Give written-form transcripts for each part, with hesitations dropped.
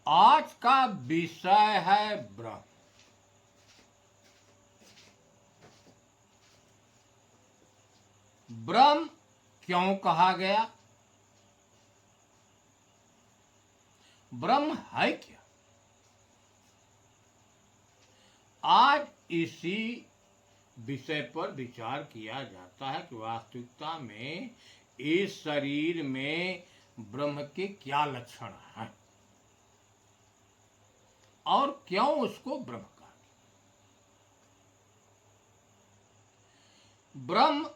आज का विषय है ब्रह्म। ब्रह्म क्यों कहा गया? ब्रह्म है क्या? आज इसी विषय पर विचार किया जाता है कि वास्तविकता में इस शरीर में ब्रह्म के क्या लक्षण हैं और क्यों उसको ब्रह्म कहा गया। ब्रह्म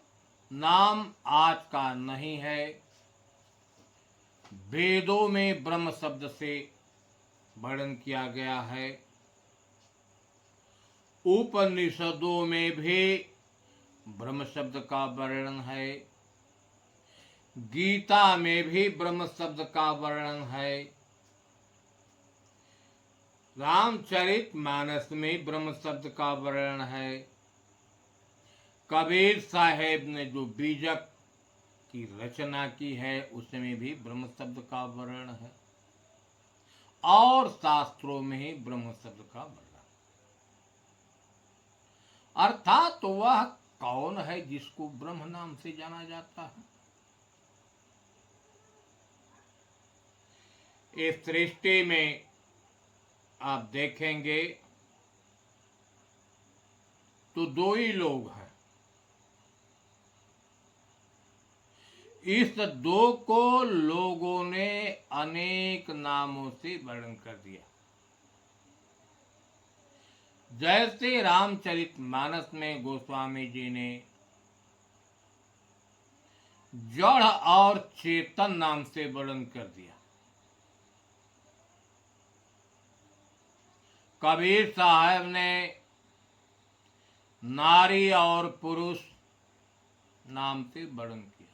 नाम आज का नहीं है। वेदों में ब्रह्म शब्द से वर्णन किया गया है। उपनिषदों में भी ब्रह्म शब्द का वर्णन है। गीता में भी ब्रह्म शब्द का वर्णन है। रामचरितमानस में ब्रह्म शब्द का वर्णन है। कबीर साहेब ने जो बीजक की रचना की है उसमें भी ब्रह्म शब्द का वर्णन है और शास्त्रों में ही ब्रह्म शब्द का वर्णन। अर्थात तो वह कौन है जिसको ब्रह्म नाम से जाना जाता है? इस सृष्टि में आप देखेंगे तो दो ही लोग हैं। इस दो को लोगों ने अनेक नामों से वर्णन कर दिया। जैसे रामचरितमानस में गोस्वामी जी ने जड़ और चेतन नाम से वर्णन कर दिया। कबीर साहब ने नारी और पुरुष नाम से वर्णन किया।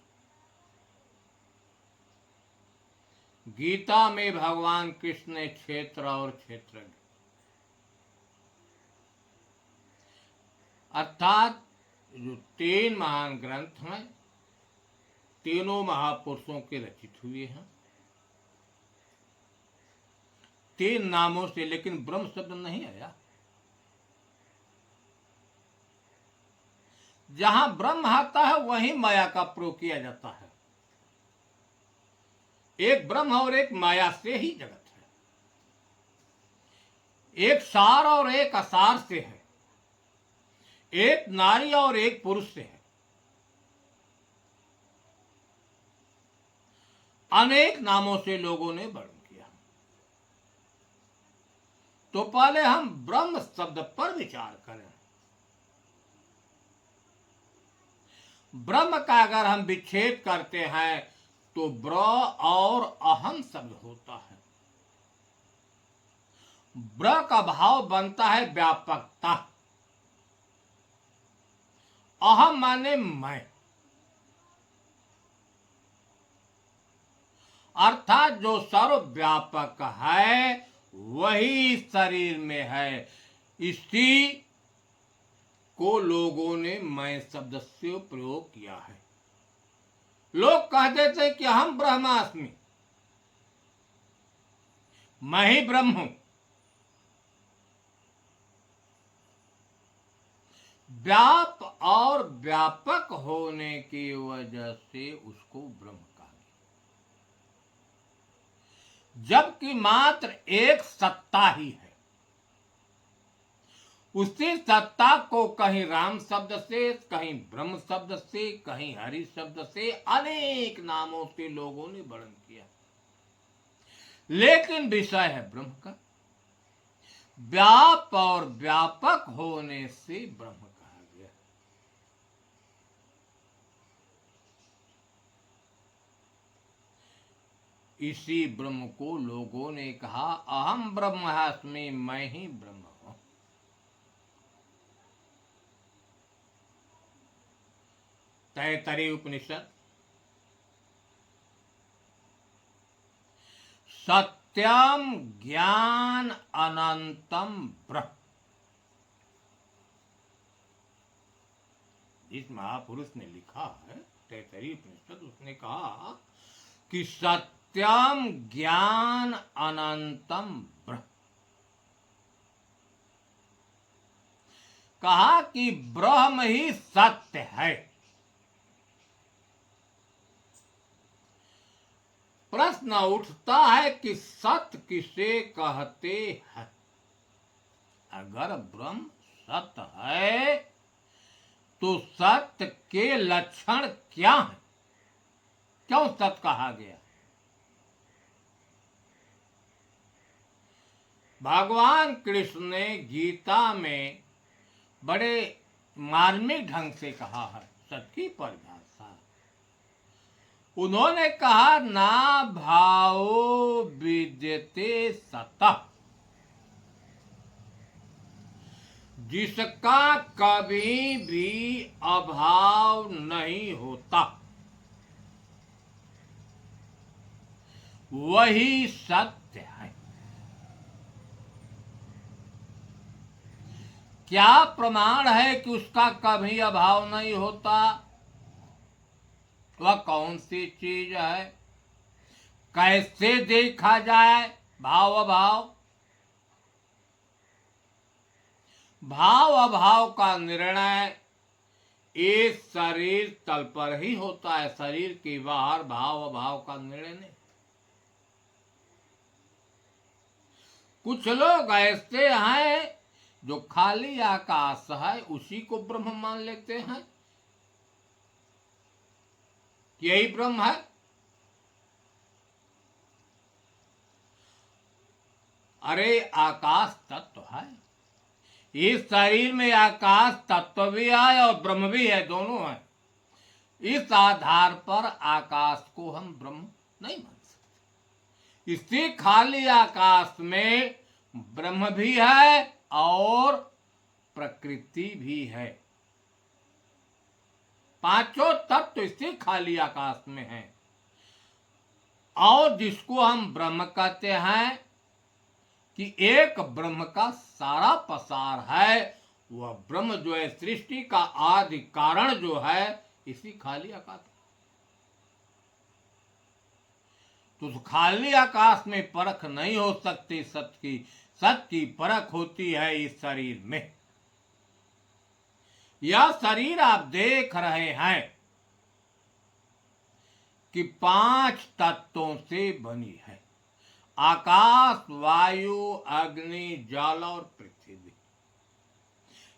गीता में भगवान कृष्ण ने क्षेत्र और क्षेत्रज्ञ अर्थात जो तीन महान ग्रंथ हैं तीनों महापुरुषों के रचित हुए हैं तीन नामों से, लेकिन ब्रह्म शब्द नहीं आया। जहां ब्रह्म आता है वहीं माया का प्रयोग किया जाता है। एक ब्रह्म और एक माया से ही जगत है। एक सार और एक असार से है। एक नारी और एक पुरुष से है। अनेक नामों से लोगों ने वर्णन किया। तो पहले हम ब्रह्म शब्द पर विचार करें। ब्रह्म का अगर हम विच्छेद करते हैं तो ब्र और अहम शब्द होता है। ब्र का भाव बनता है व्यापकता। अहम माने मैं, अर्थात जो सर्वव्यापक है वही शरीर में है। इसी को लोगों ने मैं शब्द से प्रयोग किया है। लोग कहते थे कि हम ब्रह्मास्मि, मैं ही ब्रह्म हूं। व्याप और व्यापक होने की वजह से उसको ब्रह्म कहा गया, जबकि मात्र एक सत्ता ही है। उसी सत्ता को कहीं राम शब्द से, कहीं ब्रह्म शब्द से, कहीं हरि शब्द से, अनेक नामों से लोगों ने वर्णन किया, लेकिन विषय है ब्रह्म का। व्याप और व्यापक होने से ब्रह्म कहा गया। इसी ब्रह्म को लोगों ने कहा अहम ब्रह्मास्मि, मैं ही ब्रह्म हूं। तैत्तरीय उपनिषद सत्यम ज्ञान अनंतम ब्रह्म, जिस महापुरुष ने लिखा है तैत्तरीय उपनिषद, उसने कहा कि सत्य सत्यम ज्ञान अनंतम ब्रह्म। कहा कि ब्रह्म ही सत्य है। प्रश्न उठता है कि सत्य किसे कहते हैं? अगर ब्रह्म सत्य है तो सत्य के लक्षण क्या हैं? क्यों सत्य कहा गया? भगवान कृष्ण ने गीता में बड़े मार्मिक ढंग से कहा है सत्य की परिभाषा। उन्होंने कहा ना भावो विद्यते सतः, जिसका कभी भी अभाव नहीं होता वही सत्य है। क्या प्रमाण है कि उसका कभी अभाव नहीं होता? वह कौन सी चीज है? कैसे देखा जाए भाव अभाव? भाव अभाव का निर्णय इस शरीर तल पर ही होता है। शरीर के बाहर भाव अभाव का निर्णय नहीं। कुछ लोग ऐसे हैं जो खाली आकाश है उसी को ब्रह्म मान लेते हैं, यही ब्रह्म है। अरे आकाश तत्व है, इस शरीर में आकाश तत्व भी है और ब्रह्म भी है, दोनों है। इस आधार पर आकाश को हम ब्रह्म नहीं मान सकते। इसी खाली आकाश में ब्रह्म भी है और प्रकृति भी है। पांचों तत्व इसी खाली आकाश में है। और जिसको हम ब्रह्म कहते हैं कि एक ब्रह्म का सारा पसार है, वह ब्रह्म जो है सृष्टि का आदि कारण जो है इसी खाली आकाश। तो उस खाली आकाश में परख नहीं हो सकती सत्य की। सत्य की परख होती है इस शरीर में। यह शरीर आप देख रहे हैं कि 5 तत्वों से बनी है। आकाश, वायु, अग्नि, जल और पृथ्वी।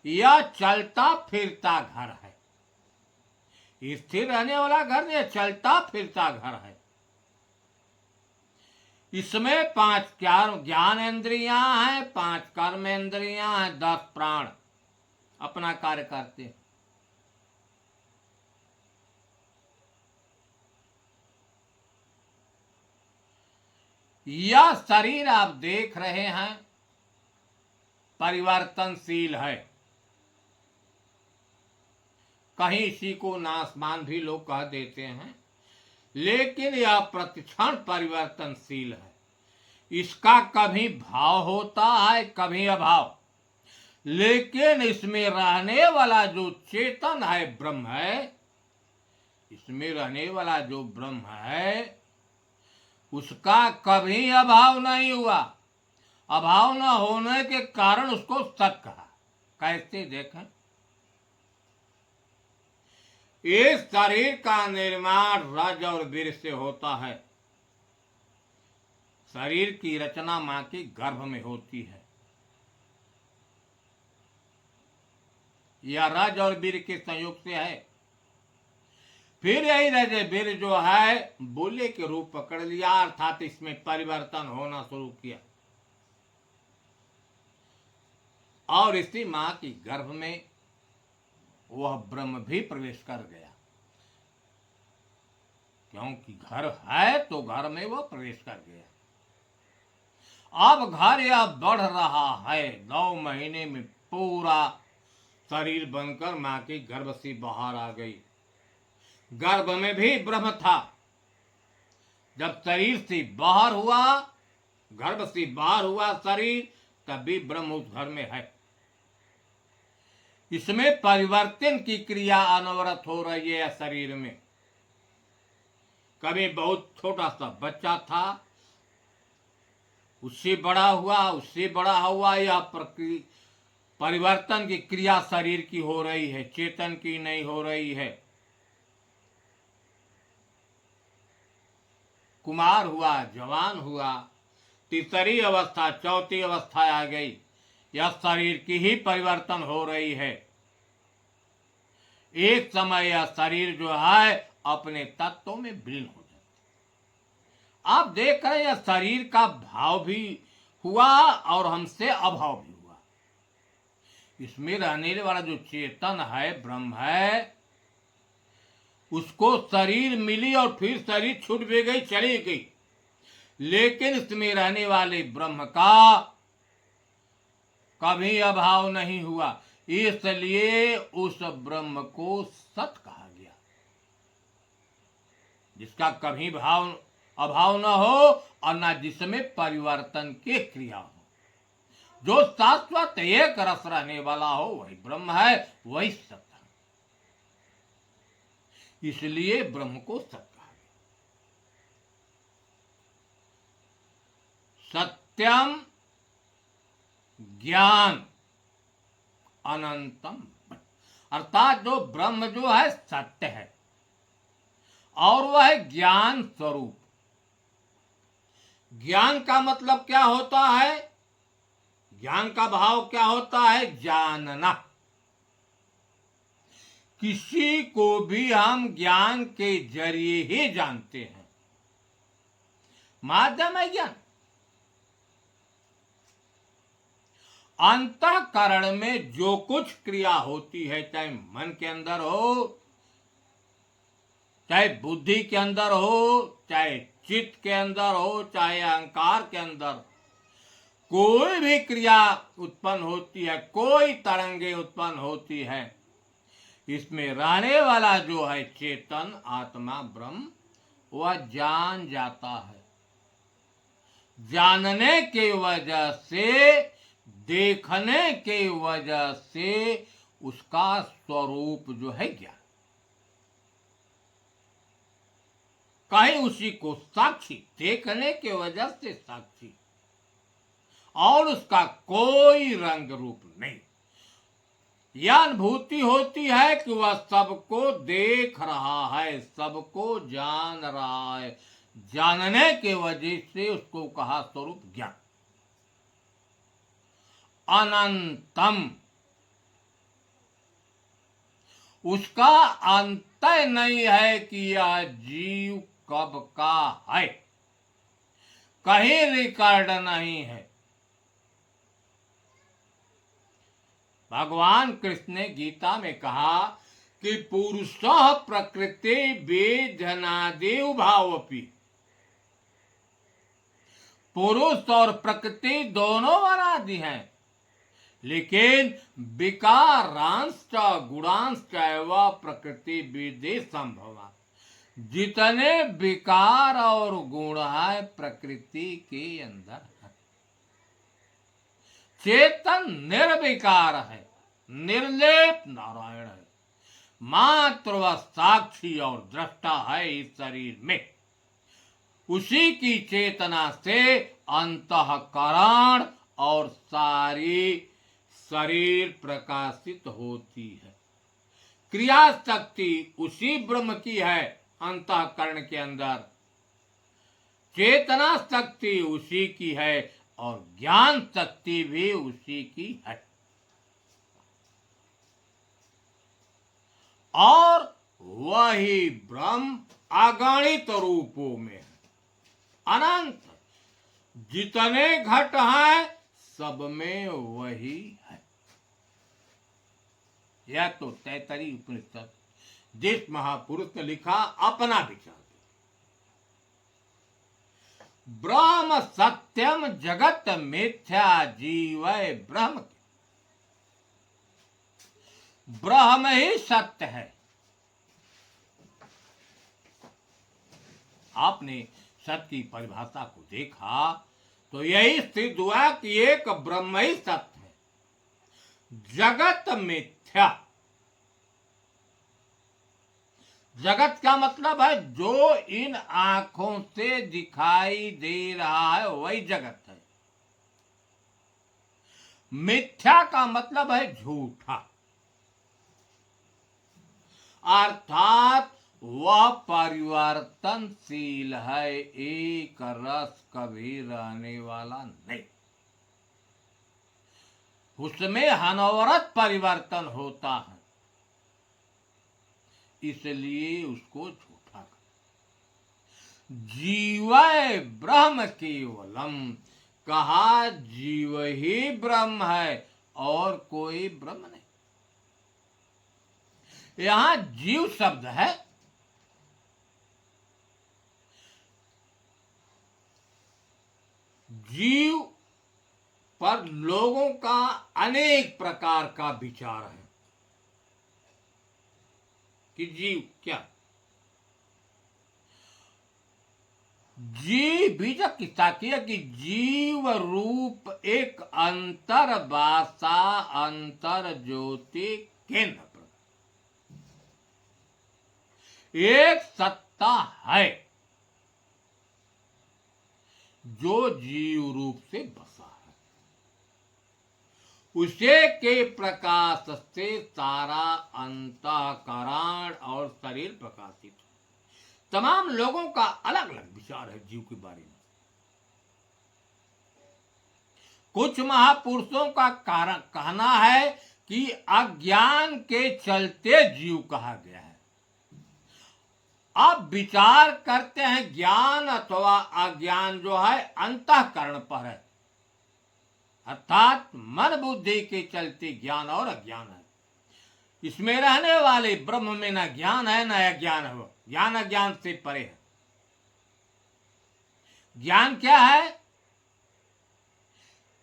यह चलता फिरता घर है। स्थिर रहने वाला घर नहीं, चलता फिरता घर है। इसमें 5 ज्ञान इंद्रियां हैं, 5 कर्म इंद्रियां हैं, 10 प्राण अपना कार्य करते हैं। यह शरीर आप देख रहे हैं परिवर्तनशील है। कहीं इसी को नासमान भी लोग कह देते हैं, लेकिन यह प्रतिक्षण परिवर्तनशील है। इसका कभी भाव होता है, कभी अभाव। लेकिन इसमें रहने वाला जो चेतन है ब्रह्म है, इसमें रहने वाला जो ब्रह्म है उसका कभी अभाव नहीं हुआ। अभाव न होने के कारण उसको सत कहा। कैसे देखें? इस शरीर का निर्माण रज और वीर से होता है। शरीर की रचना मां के गर्भ में होती है। यह रज और वीर के संयोग से है। फिर यही रज वीर जो है बोले के रूप पकड़ लिया, अर्थात इसमें परिवर्तन होना शुरू किया और इसी मां की गर्भ में वह ब्रह्म भी प्रवेश कर गया। क्योंकि घर है तो घर में वह प्रवेश कर गया। अब घर यह बढ़ रहा है। 9 महीने में पूरा शरीर बनकर मां के गर्भ से बाहर आ गई। गर्भ में भी ब्रह्म था। जब शरीर से बाहर हुआ, गर्भ से बाहर हुआ शरीर, तब भी ब्रह्म उस घर में है। इसमें परिवर्तन की क्रिया अनवरत हो रही है शरीर में। कभी बहुत छोटा सा बच्चा था, उससे बड़ा हुआ, उससे बड़ा हुआ, या परिवर्तन की क्रिया शरीर की हो रही है, चेतन की नहीं हो रही है। कुमार हुआ, जवान हुआ, तीसरी अवस्था, चौथी अवस्था आ गई, यह शरीर की ही परिवर्तन हो रही है। एक समय यह शरीर जो है अपने तत्वों में विलीन हो जाता। आप देख रहे हैं यह शरीर का भाव भी हुआ और हमसे अभाव भी हुआ। इसमें रहने वाला जो चेतन है, ब्रह्म है, उसको शरीर मिली और फिर शरीर छूट भी गई, चली गई, लेकिन इसमें रहने वाले ब्रह्म का कभी अभाव नहीं हुआ, इसलिए उस ब्रह्म को सत कहा गया, जिसका कभी अभाव न हो और न जिसमें परिवर्तन की क्रिया हो। जो शाश्वत एक रस रहने वाला हो वही ब्रह्म है, वही सत्य है। इसलिए ब्रह्म को सत्य कहा गया। सत्यम ज्ञान अनंतम, अर्थात जो ब्रह्म जो है सत्य है और वह है ज्ञान स्वरूप। ज्ञान का मतलब क्या होता है? ज्ञान का भाव क्या होता है? जानना। किसी को भी हम ज्ञान के जरिए ही जानते हैं, माध्यम है ज्ञान। अंतःकरण में जो कुछ क्रिया होती है, चाहे मन के अंदर हो, चाहे बुद्धि के अंदर हो, चाहे चित्त के अंदर हो, चाहे अहंकार के अंदर, कोई भी क्रिया उत्पन्न होती है, कोई तरंगे उत्पन्न होती है, इसमें रहने वाला जो है चेतन आत्मा ब्रह्म, वह जान जाता है। जानने की वजह से, देखने की वजह से उसका स्वरूप जो है ज्ञान। कहीं उसी को साक्षी, देखने की वजह से साक्षी, और उसका कोई रंग रूप नहीं। यह अनुभूति होती है कि वह सबको देख रहा है, सबको जान रहा है। जानने के वजह से उसको कहा स्वरूप ज्ञान। अनंतम, उसका अंत नहीं है कि यह जीव कब का है, कहीं रिकॉर्ड नहीं है। भगवान कृष्ण ने गीता में कहा कि पुरुषः प्रकृति वेदनादेव भावपि, पुरुष और प्रकृति दोनों अनादि हैं, लेकिन विकारांश गुणांश व प्रकृति विधि संभवा, जितने विकार और गुण है प्रकृति के अंदर है। चेतन निर्विकार है, निर्लेप नारायण है, मात्र वह साक्षी और दृष्टा है इस शरीर में। उसी की चेतना से अंतःकरण और सारी शरीर प्रकाशित होती है। क्रिया शक्ति उसी ब्रह्म की है अंतःकरण के अंदर, चेतना शक्ति उसी की है और ज्ञान शक्ति भी उसी की है। और वही ब्रह्म अगणित रूपों में है, अनंत। जितने घट हैं सब में वही है। यह तो तैतरी उपनिषद जिस महापुरुष ने लिखा अपना विचार। ब्रह्म सत्यम जगत मिथ्या जीव ब्रह्म, ब्रह्म ही सत्य है। आपने सत्य की परिभाषा को देखा तो यही सिद्ध हुआ कि एक ब्रह्म ही सत्य है, जगत मिथ्या। जगत का मतलब है जो इन आंखों से दिखाई दे रहा है वही जगत है। मिथ्या का मतलब है झूठा, अर्थात वह परिवर्तनशील है, एक रस कभी रहने वाला नहीं। उसमें अनवरत परिवर्तन होता है, इसलिए उसको झूठा कहा। जीव ब्रह्म केवलम, कहा जीव ही ब्रह्म है और कोई ब्रह्म नहीं। यहां जीव शब्द है, जीव पर लोगों का अनेक प्रकार का विचार है कि जीव क्या। जीव बीजक किस्सा किया कि जीव रूप एक अंतर्वासा अंतर ज्योति केंद्र पर एक सत्ता है जो जीव रूप से बसा है। उसे के प्रकाश से सारा अंतःकरण और शरीर प्रकाशित है। तमाम लोगों का अलग अलग विचार है जीव के बारे में। कुछ महापुरुषों का कारण कहना है कि अज्ञान के चलते जीव कहा गया है। अब विचार करते हैं ज्ञान अथवा अज्ञान जो है अंतःकरण पर है, अर्थात मन बुद्धि के चलते ज्ञान और अज्ञान है। इसमें रहने वाले ब्रह्म में न ज्ञान है न अज्ञान है, ज्ञान अज्ञान से परे है। ज्ञान क्या है?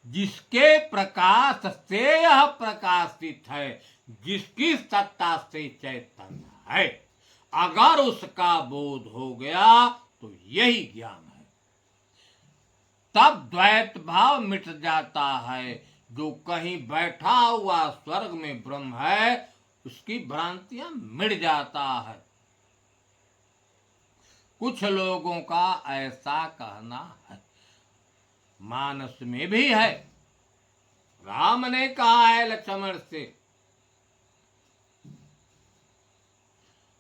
जिसके प्रकाश से यह प्रकाशित है, जिसकी सत्ता से चैतन्य है। अगर उसका बोध हो गया तो यही ज्ञान है। तब द्वैत भाव मिट जाता है। जो कहीं बैठा हुआ स्वर्ग में ब्रह्म है, उसकी भ्रांतियां मिट जाता है। कुछ लोगों का ऐसा कहना है, मानस में भी है। राम ने कहा है लक्ष्मण से,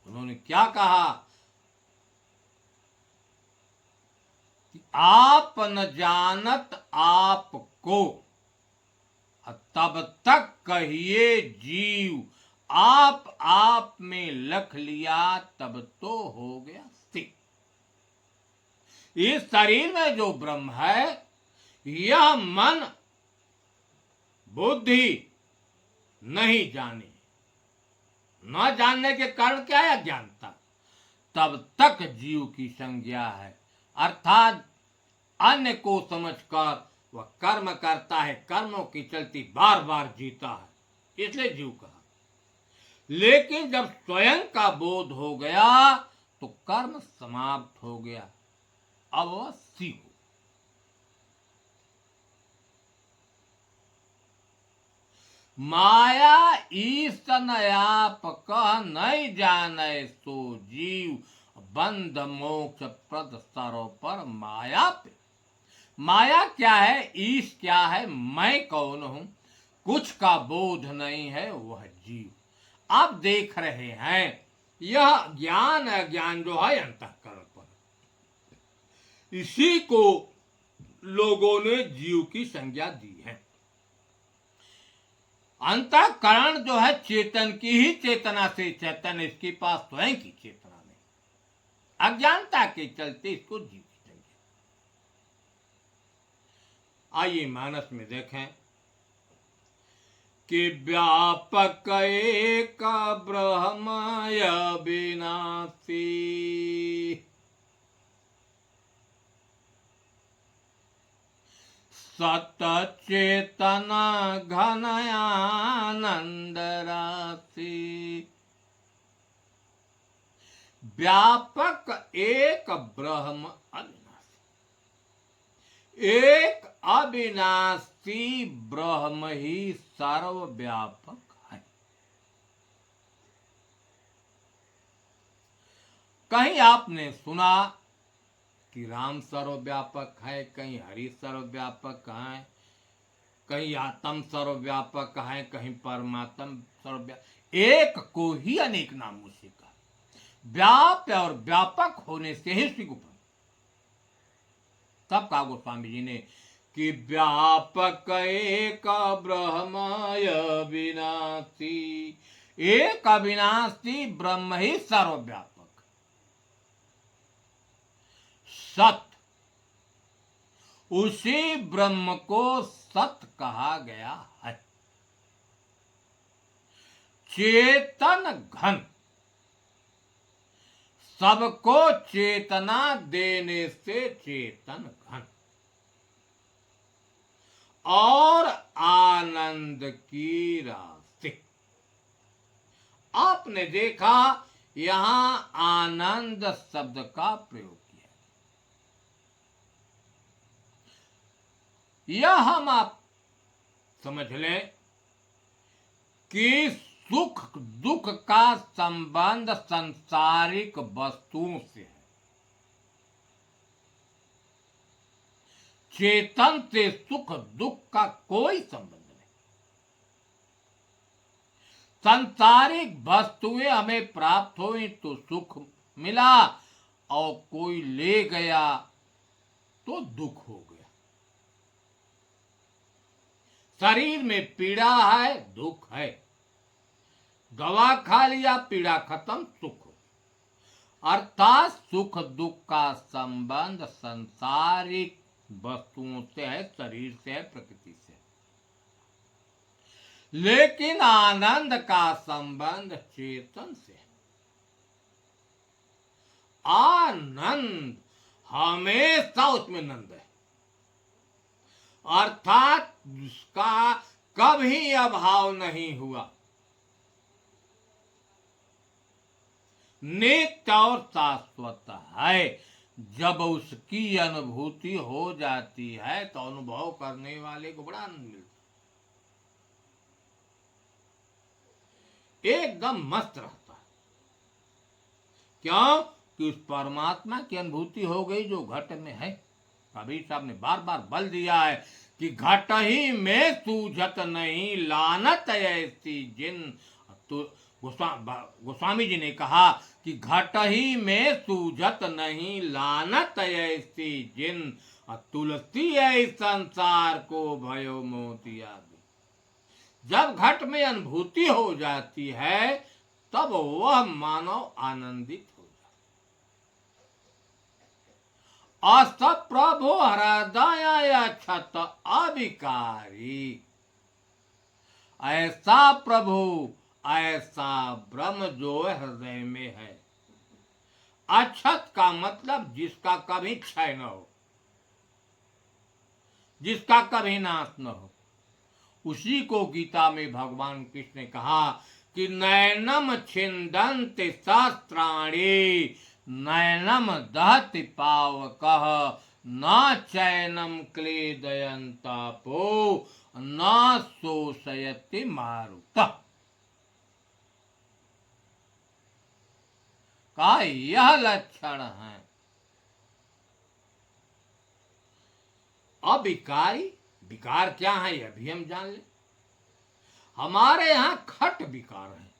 उन्होंने क्या कहा कि आप न जानत आपको, तब तक कहिए जीव, आप में लख लिया तब तो हो गया स्थिर। इस शरीर में जो ब्रह्म है, यह मन बुद्धि नहीं जाने, न जानने के कारण क्या है? अज्ञानता। तब तक जीव की संज्ञा है, अर्थात अन्य को समझकर वह कर्म करता है, कर्मों की चलती बार बार जीता है, इसलिए जीव कहा। लेकिन जब स्वयं का बोध हो गया तो कर्म समाप्त हो गया, अब वह सीखो। माया ईसन आप कह नहीं जाने, सो जीव बंध मोक्ष प्रद सरो पर माया पे। माया क्या है? ईश क्या है? मैं कौन हूं? कुछ का बोध नहीं है वह जीव। आप देख रहे हैं यह ज्ञान अज्ञान जो है अंतःकरण पर, इसी को लोगों ने जीव की संज्ञा दी है। अंतःकरण जो है चेतन की ही चेतना से चेतन, इसके पास स्वयं की चेतना नहीं। अज्ञानता के चलते इसको जीव की संज्ञा। आइए मानस में देखें कि व्यापक एक ब्रह्मय विनाशी, सत चेतन घनयानंद राशि। व्यापक एक ब्रह्म अविनाशी, एक अविनाशी ब्रह्म ही सर्वव्यापक है। कहीं आपने सुना कि राम सर्वव्यापक है, कहीं हरि सर्वव्यापक है, कहीं आत्म सर्वव्यापक है, कहीं परमात्म सर्वव्यापक। एक को ही अनेक नामों से कहा। व्याप्य और व्यापक होने से ही उसकी गुप्त। तब कहा गोस्वामी जी ने कि व्यापक एक ब्रह्मय विनाशी, एक अविनाशी ब्रह्म ही सर्वव्यापक। सत, उसी ब्रह्म को सत कहा गया है। चेतन घन, सबको चेतना देने से चेतन घन, और आनंद की राशि। आपने देखा यहां आनंद शब्द का प्रयोग किया। यह हम आप समझ लें कि सुख दुख का संबंध सांसारिक वस्तुओं से है। चेतन से सुख दुख का कोई संबंध नहीं। सांसारिक वस्तुएं हमें प्राप्त हुई तो सुख मिला, और कोई ले गया तो दुख हो गया। शरीर में पीड़ा है, दुख है। दवा खा लिया, पीड़ा खत्म, सुख हो। अर्थात सुख दुख का संबंध सांसारिक वस्तुओं से है, शरीर से है, प्रकृति से। लेकिन आनंद का संबंध चेतन से है। आनंद हमेशा उसमें नंद है, अर्थात उसका कभी अभाव नहीं हुआ। नित्य और शाश्वत है। जब उसकी अनुभूति हो जाती है तो अनुभव करने वाले को बड़ा आनंद मिलता है, एकदम मस्त रहता है। क्यों? कि उस परमात्मा की अनुभूति हो गई जो घट में है। कबीर साहब ने बार बार बल दिया है कि घट ही में सूझत नहीं लानत ऐसी जिन। तो गोस्वामी जी ने कहा कि घट ही में सूझत नहीं लानत ऐसी जिन, तुलसी ऐ संसार को भयो मोतिया दे। जब घट में अनुभूति हो जाती है तब वह मानव आनंदित हो जाता। अस प्रभु हृदय अक्षत अविकारी, ऐसा प्रभु, ऐसा ब्रह्म जो हृदय में है। अक्षत का मतलब जिसका कभी क्षय न हो, जिसका कभी नाश न हो। उसी को गीता में भगवान कृष्ण ने कहा कि नैनम छिंदन्ति शस्त्राणि, नैनम दहति पावकः, न चैनम क्लेदयन्तापो, न शोषयति मारुतः। का यह लक्षण है। अविकारी, विकार क्या है यह भी हम जान ले। हमारे यहां खट विकार है।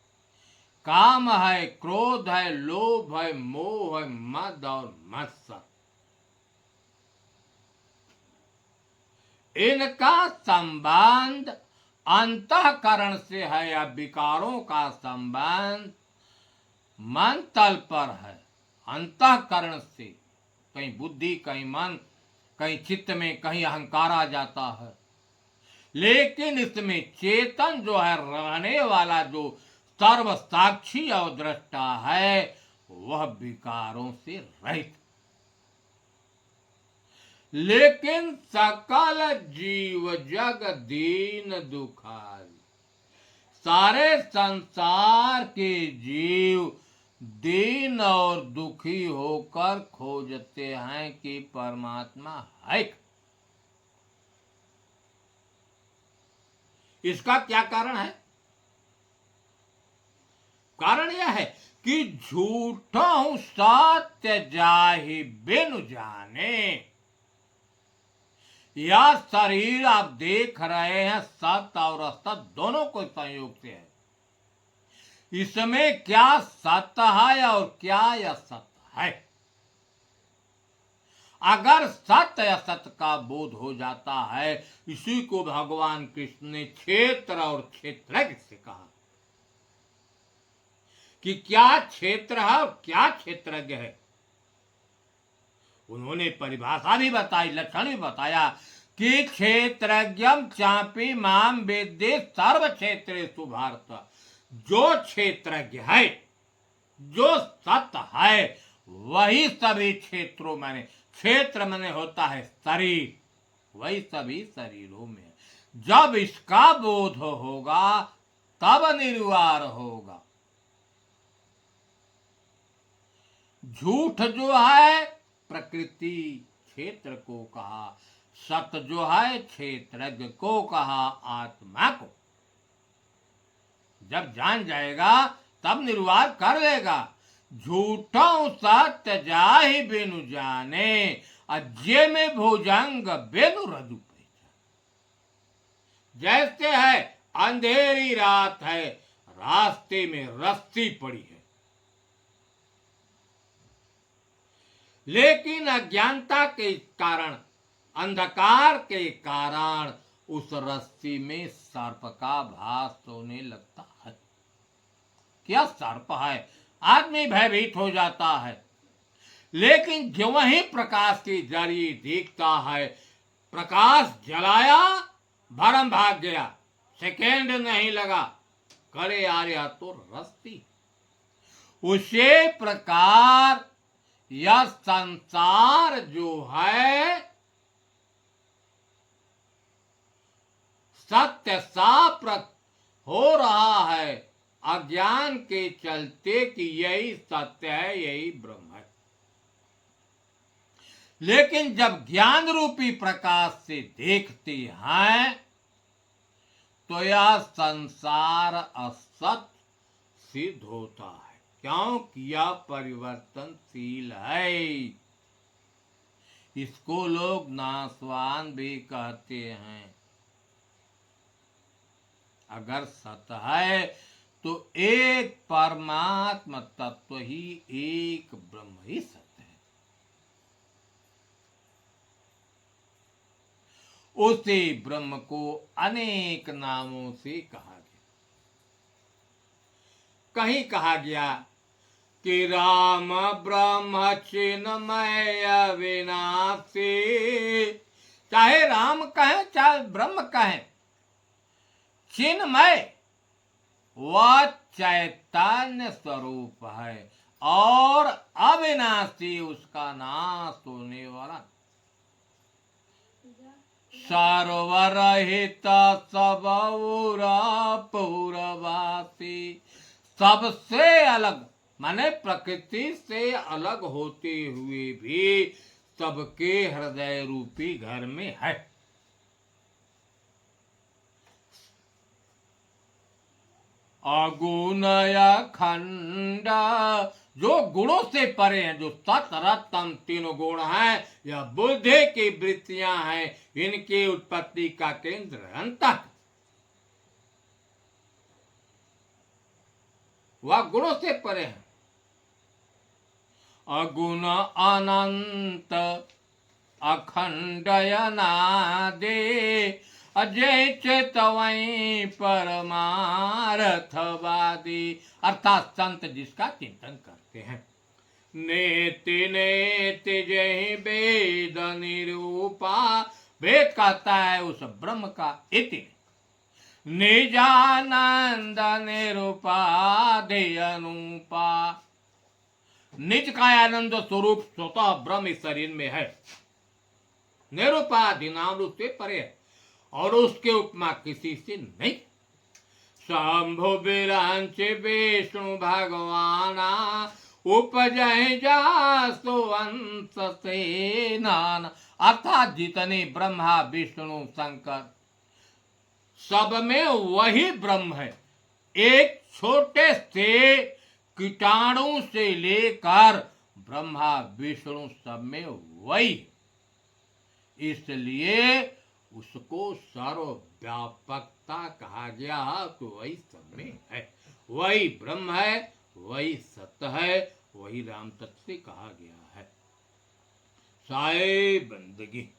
काम है, क्रोध है, लोभ है, मोह है, मद और मत्सर। इनका संबंध अंतःकरण से है, या विकारों का संबंध मन तल पर है, अंतःकरण से। कहीं बुद्धि, कहीं मन, कहीं चित्त में, कहीं अहंकार आ जाता है। लेकिन इसमें चेतन जो है, रहने वाला, जो सर्व साक्षी और दृष्टा है, वह विकारों से रहित। लेकिन सकल जीव जग दीन दुखारी, सारे संसार के जीव दीन और दुखी होकर खोजते हैं कि परमात्मा है। इसका क्या कारण है? कारण यह है कि झूठों सत्य जाहि बिनु जाने। यह शरीर आप देख रहे हैं सत्य और असत दोनों को संयोग से है। इसमें क्या सत्य है और क्या असत है। अगर सत्य असत का बोध हो जाता है, इसी को भगवान कृष्ण ने क्षेत्र और क्षेत्रज्ञ से कहा कि क्या क्षेत्र है और क्या क्षेत्रज्ञ है। उन्होंने परिभाषा भी बताई, लक्षण भी बताया कि क्षेत्रज्ञम चापी माम वेद्ये सर्व क्षेत्रेषु भारत। जो क्षेत्रज्ञ है, जो सत्य है, वही सभी क्षेत्रों में, क्षेत्र में होता है शरीर, वही सभी शरीरों में। जब इसका बोध होगा तब निर्वार होगा। झूठ जो है प्रकृति क्षेत्र को कहा, सत्य जो है क्षेत्रज्ञ को कहा, आत्मा को। जब जान जाएगा तब निर्वाह कर लेगा। झूठों सत्य जाहि बिनु जाने, अज्ञे में भुजंग बिनु रजु पहचान। जैसे है अंधेरी रात है, रास्ते में रस्सी पड़ी है, लेकिन अज्ञानता के कारण, अंधकार के कारण उस रस्सी में सर्प का भास होने लगता है। क्या सर्प है, आदमी भयभीत हो जाता है। लेकिन जो वही प्रकाश के जरिए देखता है, प्रकाश जलाया, भरम भाग गया, सेकेंड नहीं लगा, करे आ रहा तो रस्सी। उसी प्रकार यह संसार जो है सत्य सा हो रहा है अज्ञान के चलते कि यही सत्य है, यही ब्रह्म है। लेकिन जब ज्ञान रूपी प्रकाश से देखते हैं तो यह संसार असत सिद्ध होता है, क्योंकि यह परिवर्तनशील है। इसको लोग नाशवान भी कहते हैं। अगर सत्य है तो एक परमात्मा तत्व ही, एक ब्रह्म ही सत्य है। उसी ब्रह्म को अनेक नामों से कहा गया। कहीं कहा गया कि राम ब्रह्म चिन्मय अविनाशी। चाहे राम कहें चाहे ब्रह्म कहें, चिन्मय वह चैतन्य स्वरूप है और अविनाशी उसका नाश होने वाला। सर्वरहित सबौरा पूर्ववासी, सबसे अलग माने प्रकृति से अलग होते हुए भी सबके हृदय रूपी घर में है। अगुणय खंड, जो गुणों से परे हैं, जो सत रत तम तीनों गुण हैं, यह बुद्धि की वृत्तियां हैं, इनकी उत्पत्ति का केंद्र अंतः, वह गुणों से परे हैं। अगुण अनंत अखंडय नादे, अजय चेतवई परमार्थवादी, अर्थात संत जिसका चिंतन करते हैं। नेति नेति जय वेद निरूपा, वेद कहता है उस ब्रह्म का इति, निजानंद निरूपाधि अनुपा। निज का आनंद स्वरूप स्वतः ब्रह्म इस शरीर में है, निरूपाधि नाम रूप से परे है और उसके उपमा किसी से नहीं। शंभु विरंच विष्णु भगवाना, उपजय जासो अंश से नाना। अर्थात जितने ब्रह्मा विष्णु शंकर सब में वही ब्रह्म है। एक छोटे से कीटाणु से लेकर ब्रह्मा विष्णु सब में वही है। इसलिए उसको सर्वव्यापकता कहा गया। तो वही सब में है, वही ब्रह्म है, वही सत्य है, वही राम तत्व से कहा गया है। साए बंदगी।